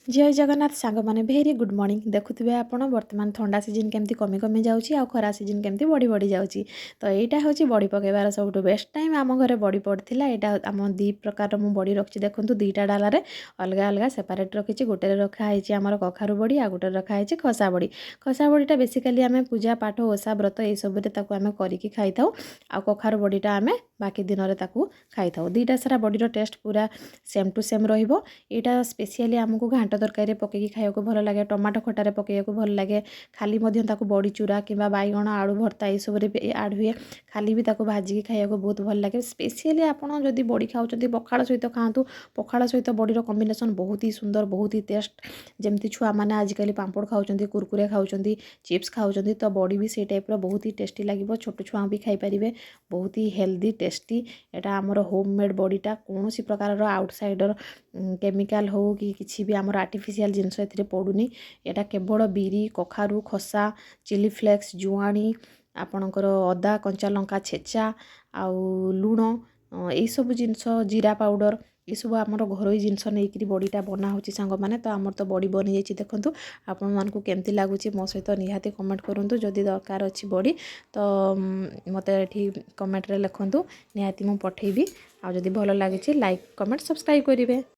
जय जगन्नाथ सांग मैंने भेरी गुड मॉर्निंग देखुए आपण बर्तमान ठंडा सीजन केमती कमी कमी जाऊँगी आ खरा सीजन केमती बढ़ी बढ़ी जाऊँगी तो यहाँ हूँ बड़ी पकेबार सब बेस्ट टाइम आम घरे बड़ी पड़ता यहाँ आम दी प्रकार मुझे बड़ी रखी देखूँ दुईटा डालार अलग अलग सेपरेट रखी गोटे रखाई आमर कखारू बड़ी आ गोटे रखाई खसा बड़ीटा बेसिकाली आम पूजा पाठ ओषा व्रत ये सब आम करके खाई था आ कखारू बड़ीटा आम बाकी दिन में खाई था दुईटा सारा बड़ीर टेस्ट पूरा सेम टू सेम रहा स्पेशली आमको घाट तरकारी पकईकि खाइबा भल लगे टमाटो खटारे पकईबा भल लगे खाली बड़ी चूरा कि बैगण आलू भर्ता ये सब आड हुए खाली भी भाजिकी खाइबा बहुत भल लगे स्पेशली आपड़ जदि बड़ी खाऊँ पखाड़ सहित खातु पखाड़ सहित बड़ीर कॉम्बिनेशन बहुत ही सुंदर बहुत ही टेस्ट जमती छुआ मैंने आजिकल पांपड़ खाऊँ कुरकुरे खाऊँ चिप्स खाऊँ तो बड़ी भी से टाइप बहुत ही टेस्टी लगे छोट छुआ भी खाईपारे बहुत ही हेल्दी टेस्टी यहाँ आमर होम मेड बड़ीटा कौन प्रकार आउटसाइडर केमिकाल हो कि किसी भी आमर आर्टिफिशियल जिनस ए पड़ूनी यहाँ केवल बिरी कखारू खसा चिली फ्लेक्स जुआणी आपणकर अदा कंचा लंका छेचा आउ लुण यही सब जिनस जीरा पाउडर ये सब आमर घरोई जिनस नहीं बड़ीटा बना हो सांग मैंने तो आमर तो बड़ी बनी जाइए देखूँ आपण मानक केमती लगुच मो सहित निहाती कमेंट करूँ जदि दरकार अच्छी बड़ी तो मत ये कमेंट रे लिखूँ निहाती मुझे पठेबी आ जदि भल लगे लाइक कमेंट सब्सक्राइब करेंगे।